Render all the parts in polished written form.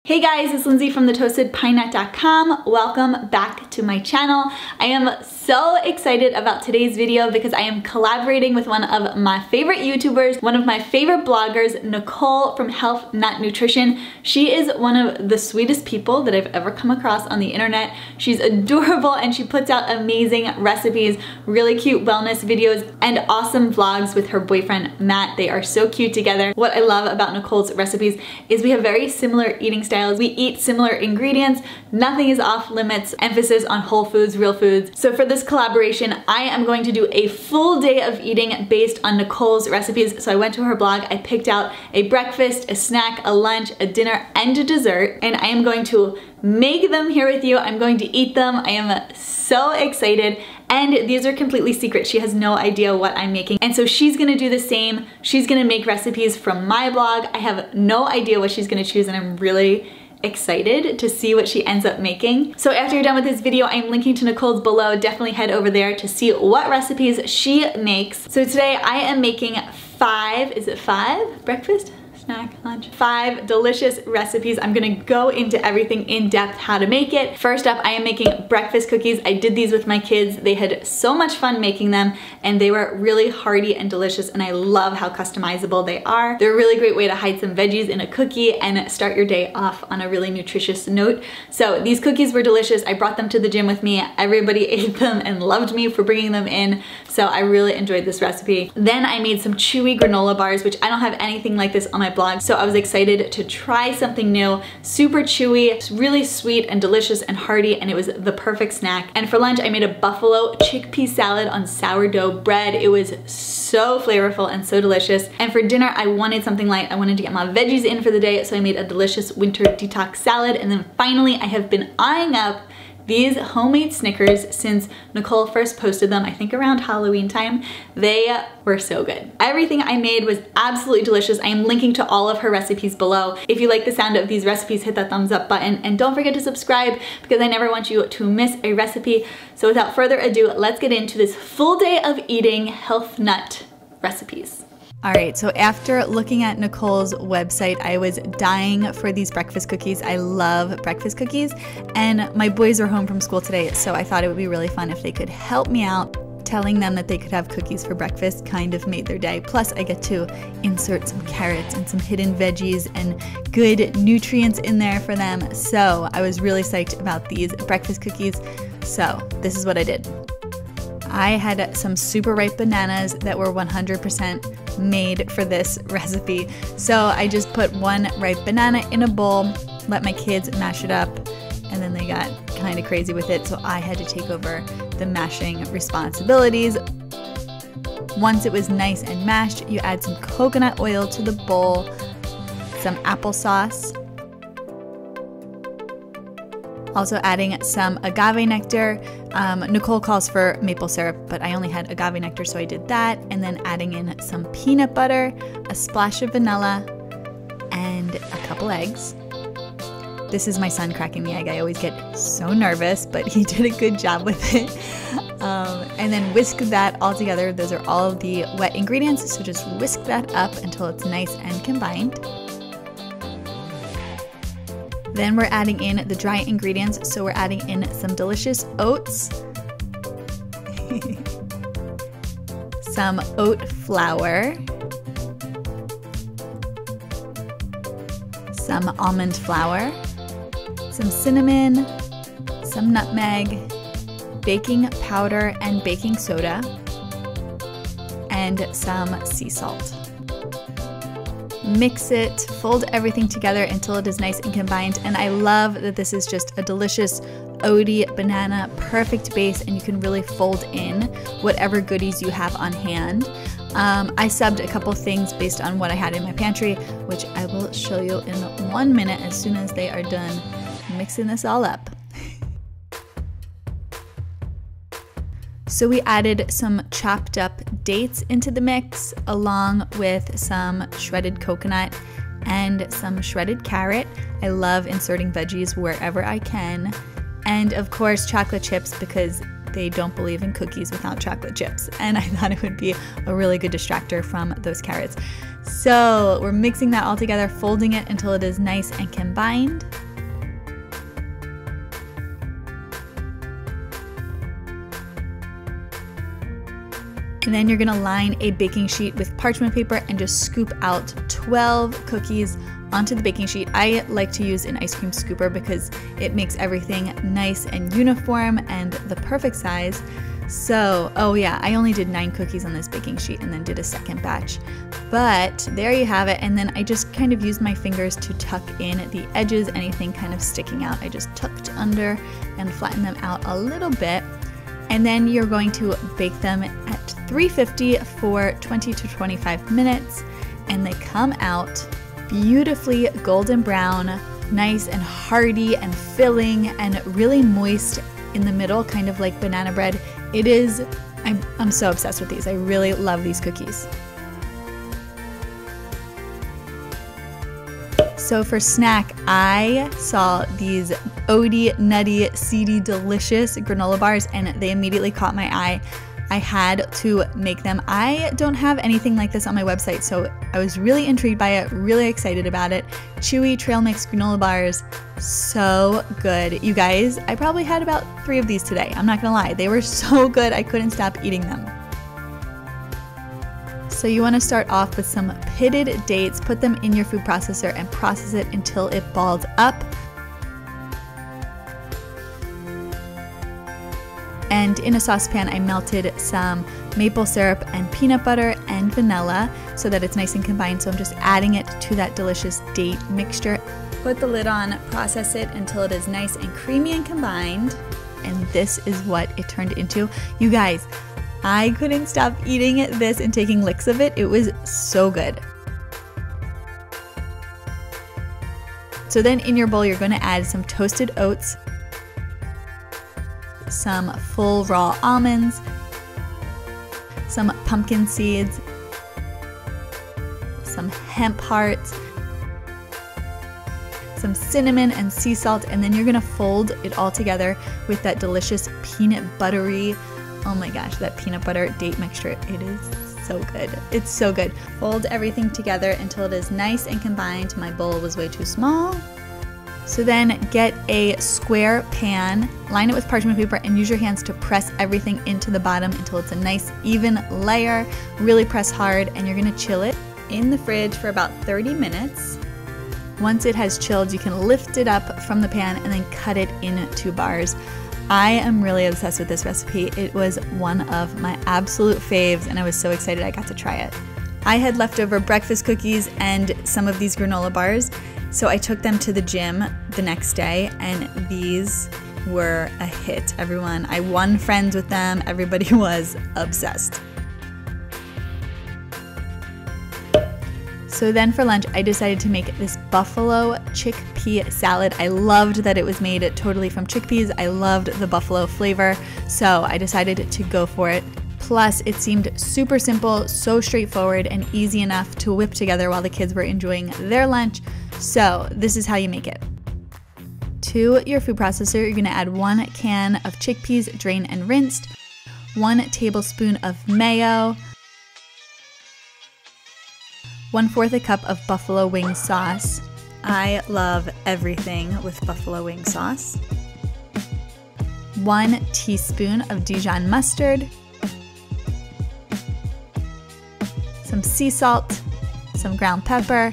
Hey guys, it's Lindsay from thetoastedpinenut.com. Welcome back to my channel. I am so excited about today's video because I am collaborating with one of my favorite YouTubers, one of my favorite bloggers, Nikole from Health Nut Nutrition. She is one of the sweetest people that I've ever come across on the internet. She's adorable and she puts out amazing recipes, really cute wellness videos, and awesome vlogs with her boyfriend, Matt. They are so cute together. What I love about Nikole's recipes is we have very similar eating styles. We eat similar ingredients, nothing is off limits, emphasis on whole foods, real foods. So for this collaboration, I am going to do a full day of eating based on Nikole's recipes. So I went to her blog, I picked out a breakfast, a snack, a lunch, a dinner, and a dessert, and I am going to make them here with you. I'm going to eat them. I am so excited. And these are completely secret. She has no idea what I'm making. And so she's gonna do the same. She's gonna make recipes from my blog. I have no idea what she's gonna choose and I'm really excited to see what she ends up making. So after you're done with this video, I'm linking to Nikole's below. Definitely head over there to see what recipes she makes. So today I am making five breakfast? Snack, lunch. 5 delicious recipes. I'm gonna go into everything in depth, how to make it. First up, I am making breakfast cookies. I did these with my kids. They had so much fun making them and they were really hearty and delicious and I love how customizable they are. They're a really great way to hide some veggies in a cookie and start your day off on a really nutritious note. So these cookies were delicious. I brought them to the gym with me. Everybody ate them and loved me for bringing them in. So I really enjoyed this recipe. Then I made some chewy granola bars, which I don't have anything like this on my blog, so I was excited to try something new. Super chewy, it's really sweet and delicious and hearty, and it was the perfect snack. And for lunch, I made a buffalo chickpea salad on sourdough bread. It was so flavorful and so delicious. And for dinner, I wanted something light. I wanted to get my veggies in for the day, so I made a delicious winter detox salad. And then finally, I have been eyeing up these homemade Snickers since Nikole first posted them, I think around Halloween time. They were so good. Everything I made was absolutely delicious. I am linking to all of her recipes below. If you like the sound of these recipes, hit that thumbs up button and don't forget to subscribe because I never want you to miss a recipe. So without further ado, let's get into this full day of eating health nut recipes. All right, so after looking at Nikole's website, I was dying for these breakfast cookies. I love breakfast cookies, and my boys are home from school today, so I thought it would be really fun if they could help me out. Telling them that they could have cookies for breakfast kind of made their day. Plus, I get to insert some carrots and some hidden veggies and good nutrients in there for them. So I was really psyched about these breakfast cookies. So this is what I did. I had some super ripe bananas that were 100% made for this recipe. So I just put one ripe banana in a bowl, let my kids mash it up, and then they got kind of crazy with it, so I had to take over the mashing responsibilities. Once it was nice and mashed, you add some coconut oil to the bowl, some applesauce, also adding some agave nectar. Nikole calls for maple syrup, but I only had agave nectar, so I did that. And then adding in some peanut butter, a splash of vanilla, and a couple eggs. This is my son cracking the egg. I always get so nervous, but he did a good job with it. And then whisk that all together. Those are all of the wet ingredients, so just whisk that up until it's nice and combined. Then we're adding in the dry ingredients, so we're adding in some delicious oats, some oat flour, some almond flour, some cinnamon, some nutmeg, baking powder and baking soda, and some sea salt. Mix it, fold everything together until it is nice and combined, and I love that this is just a delicious oaty banana, perfect base, and you can really fold in whatever goodies you have on hand. I subbed a couple things based on what I had in my pantry, which I will show you in 1 minute as soon as they are done mixing this all up. So we added some chopped up dates into the mix along with some shredded coconut and some shredded carrot. I love inserting veggies wherever I can. And of course chocolate chips because they don't believe in cookies without chocolate chips. And I thought it would be a really good distractor from those carrots. So we're mixing that all together, folding it until it is nice and combined. And then you're gonna line a baking sheet with parchment paper and just scoop out 12 cookies onto the baking sheet. I like to use an ice cream scooper because it makes everything nice and uniform and the perfect size. So, oh yeah, I only did 9 cookies on this baking sheet and then did a second batch. But there you have it. And then I just kind of used my fingers to tuck in the edges, anything kind of sticking out. I just tucked under and flattened them out a little bit. And then you're going to bake them at 350 for 20 to 25 minutes. And they come out beautifully golden brown, nice and hearty and filling and really moist in the middle, kind of like banana bread. It is, I'm so obsessed with these. I really love these cookies. So for snack, I saw these oaty, nutty, seedy, delicious granola bars and they immediately caught my eye. I had to make them. I don't have anything like this on my website, so I was really intrigued by it, really excited about it. Chewy trail mix granola bars, so good. You guys, I probably had about 3 of these today. I'm not gonna lie, they were so good, I couldn't stop eating them. So you wanna start off with some pitted dates, put them in your food processor and process it until it balls up. And in a saucepan, I melted some maple syrup and peanut butter and vanilla so that it's nice and combined. So I'm just adding it to that delicious date mixture. Put the lid on, process it until it is nice and creamy and combined. And this is what it turned into. You guys, I couldn't stop eating this and taking licks of it. It was so good. So then in your bowl, you're going to add some toasted oats, some full raw almonds, some pumpkin seeds, some hemp hearts, some cinnamon and sea salt, and then you're gonna fold it all together with that delicious peanut buttery, oh my gosh, that peanut butter date mixture. It is so good. It's so good. Fold everything together until it is nice and combined. My bowl was way too small. So then get a square pan, line it with parchment paper, and use your hands to press everything into the bottom until it's a nice even layer. Really press hard, and you're gonna chill it in the fridge for about 30 minutes. Once it has chilled, you can lift it up from the pan and then cut it into bars. I am really obsessed with this recipe. It was one of my absolute faves, and I was so excited I got to try it. I had leftover breakfast cookies and some of these granola bars, so I took them to the gym the next day, and these were a hit. Everyone, I won friends with them. Everybody was obsessed. So then for lunch, I decided to make this buffalo chickpea salad. I loved that it was made totally from chickpeas. I loved the buffalo flavor, so I decided to go for it. Plus, it seemed super simple, so straightforward, and easy enough to whip together while the kids were enjoying their lunch. So this is how you make it. To your food processor, you're gonna add 1 can of chickpeas, drained and rinsed, 1 tablespoon of mayo, 1/4 a cup of buffalo wing sauce. I love everything with buffalo wing sauce. 1 teaspoon of Dijon mustard, some sea salt, some ground pepper.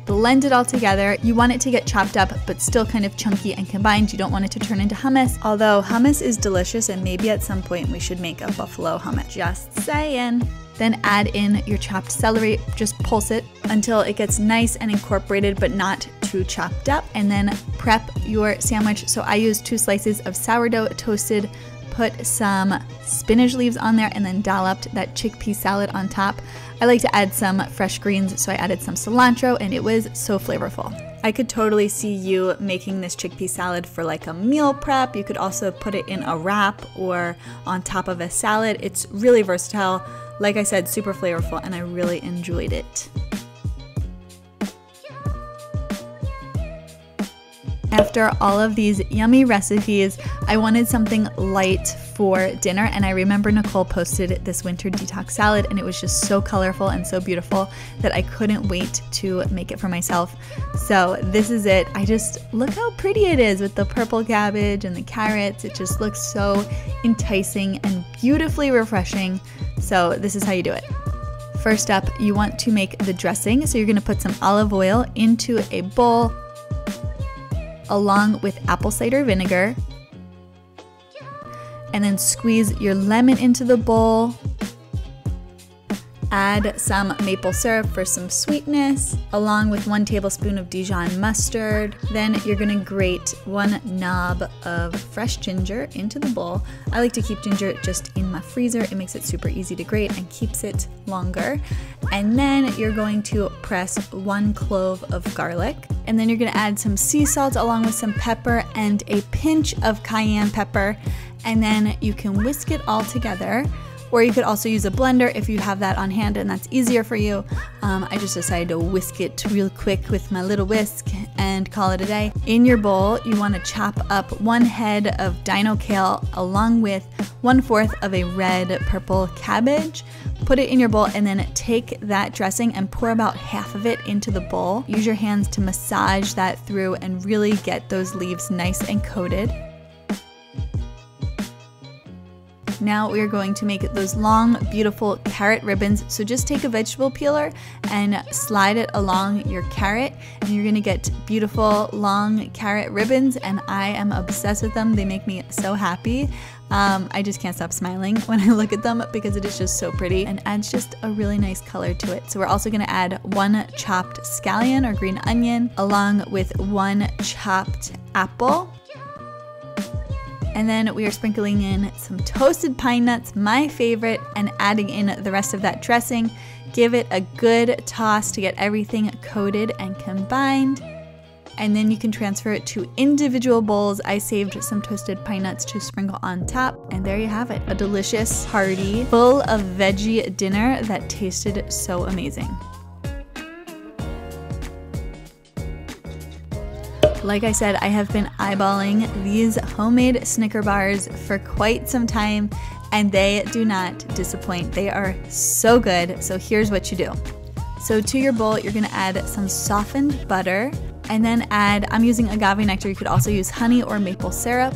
Blend it all together. You want it to get chopped up, but still kind of chunky and combined. You don't want it to turn into hummus, although hummus is delicious, and maybe at some point we should make a buffalo hummus. Just saying. Then add in your chopped celery. Just pulse it until it gets nice and incorporated, but not too chopped up. And then prep your sandwich. So I used 2 slices of sourdough toasted, put some spinach leaves on there, and then dolloped that chickpea salad on top. I like to add some fresh greens, so I added some cilantro, and it was so flavorful. I could totally see you making this chickpea salad for like a meal prep. You could also put it in a wrap or on top of a salad. It's really versatile. Like I said, super flavorful, and I really enjoyed it. After all of these yummy recipes, I wanted something light for dinner. And I remember Nikole posted this winter detox salad and it was just so colorful and so beautiful that I couldn't wait to make it for myself. So this is it. I just, look how pretty it is with the purple cabbage and the carrots. It just looks so enticing and beautifully refreshing. So this is how you do it. First up, you want to make the dressing. So you're gonna put some olive oil into a bowl along with apple cider vinegar, and then squeeze your lemon into the bowl. Add some maple syrup for some sweetness, along with 1 tablespoon of Dijon mustard. Then you're gonna grate 1 knob of fresh ginger into the bowl. I like to keep ginger just in my freezer. It makes it super easy to grate and keeps it longer. And then you're going to press 1 clove of garlic. And then you're gonna add some sea salt along with some pepper and a pinch of cayenne pepper. And then you can whisk it all together. Or you could also use a blender if you have that on hand and that's easier for you. I just decided to whisk it real quick with my little whisk and call it a day. In your bowl, you want to chop up 1 head of dino kale along with 1/4 of a red purple cabbage. Put it in your bowl and then take that dressing and pour about half of it into the bowl. Use your hands to massage that through and really get those leaves nice and coated. Now we are going to make those long, beautiful carrot ribbons. So just take a vegetable peeler and slide it along your carrot and you're gonna get beautiful long carrot ribbons, and I am obsessed with them. They make me so happy. I just can't stop smiling when I look at them because it is just so pretty and adds just a really nice color to it. So we're also gonna add 1 chopped scallion or green onion along with 1 chopped apple. And then we are sprinkling in some toasted pine nuts, my favorite, and adding in the rest of that dressing. Give it a good toss to get everything coated and combined. And then you can transfer it to individual bowls. I saved some toasted pine nuts to sprinkle on top. And there you have it, a delicious, hearty, full of veggie dinner that tasted so amazing. Like I said, I have been eyeballing these homemade Snicker bars for quite some time and they do not disappoint. They are so good. So here's what you do. So to your bowl, you're gonna add some softened butter and then add, I'm using agave nectar, you could also use honey or maple syrup.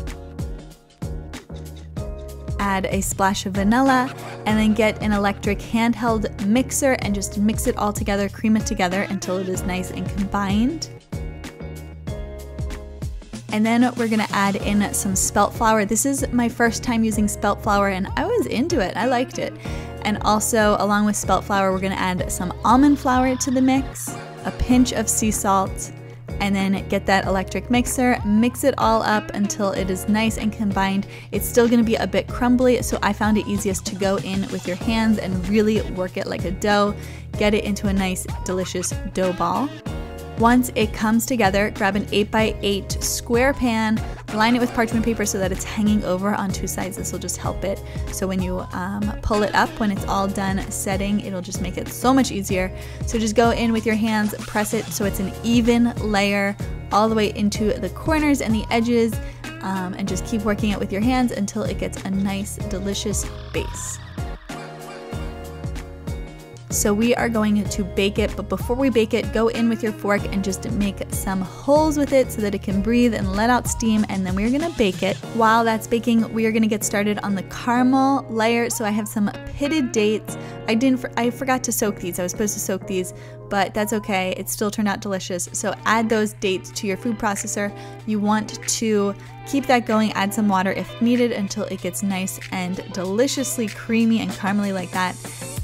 Add a splash of vanilla and then get an electric handheld mixer and just mix it all together, cream it together until it is nice and combined. And then we're gonna add in some spelt flour. This is my first time using spelt flour and I was into it, I liked it. And also along with spelt flour, we're gonna add some almond flour to the mix, a pinch of sea salt, and then get that electric mixer, mix it all up until it is nice and combined. It's still gonna be a bit crumbly, so I found it easiest to go in with your hands and really work it like a dough, get it into a nice, delicious dough ball. Once it comes together, grab an 8x8 square pan, line it with parchment paper so that it's hanging over on 2 sides. This will just help it. So when you pull it up, when it's all done setting, it'll just make it so much easier. So just go in with your hands, press it so it's an even layer all the way into the corners and the edges, and just keep working it with your hands until it gets a nice, delicious base. So we are going to bake it, but before we bake it, go in with your fork and just make some holes with it so that it can breathe and let out steam, and then we're gonna bake it. While that's baking, we are gonna get started on the caramel layer. So I have some pitted dates. I forgot to soak these. I was supposed to soak these, but that's okay. It still turned out delicious. So add those dates to your food processor. You want to keep that going, add some water if needed until it gets nice and deliciously creamy and caramely like that.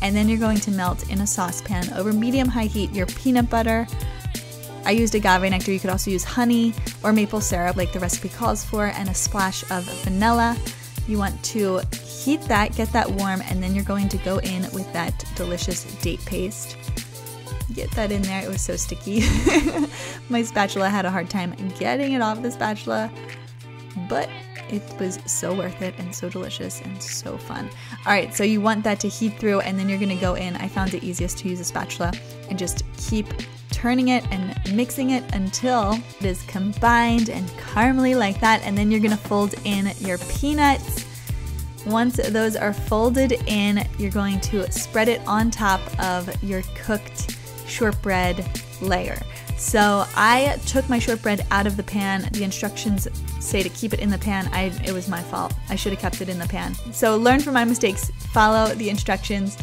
And then you're going to melt in a saucepan over medium-high heat your peanut butter. I used agave nectar. You could also use honey or maple syrup like the recipe calls for, and a splash of vanilla. You want to heat that, get that warm, and then you're going to go in with that delicious date paste. Get that in there. It was so sticky. My spatula had a hard time getting it off the spatula, but it was so worth it and so delicious and so fun. All right, so you want that to heat through, and then you're gonna go in. I found it easiest to use a spatula and just keep turning it and mixing it until it is combined and caramely like that. And then you're gonna fold in your peanuts. Once those are folded in, you're going to spread it on top of your cooked shortbread layer. So I took my shortbread out of the pan. The instructions say to keep it in the pan. It was my fault. I should have kept it in the pan. So learn from my mistakes, follow the instructions.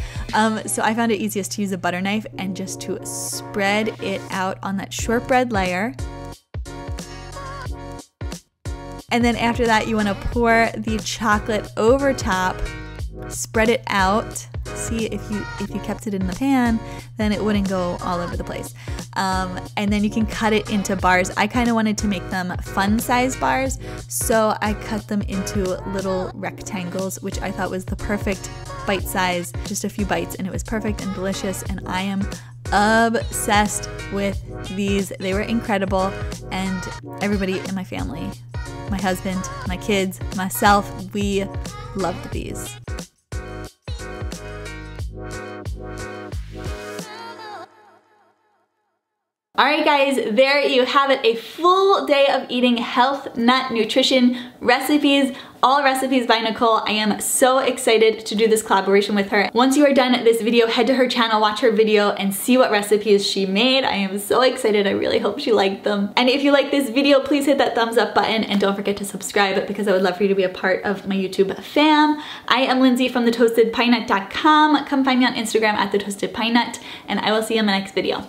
So I found it easiest to use a butter knife and just to spread it out on that shortbread layer. And then after that, you want to pour the chocolate over top, spread it out. See, if you kept it in the pan, then it wouldn't go all over the place. And then you can cut it into bars. I kind of wanted to make them fun size bars, so I cut them into little rectangles, which I thought was the perfect bite size, just a few bites, and it was perfect and delicious, and I am obsessed with these. They were incredible, and everybody in my family, my husband, my kids, myself, we loved these. Alright guys, there you have it, a full day of eating health, nut, nutrition recipes, all recipes by Nikole. I am so excited to do this collaboration with her. Once you are done this video, head to her channel, watch her video, and see what recipes she made. I am so excited. I really hope she liked them. And if you like this video, please hit that thumbs up button and don't forget to subscribe because I would love for you to be a part of my YouTube fam. I am Lindsay from thetoastedpinenut.com. Come find me on Instagram at thetoastedpinenut, and I will see you in my next video.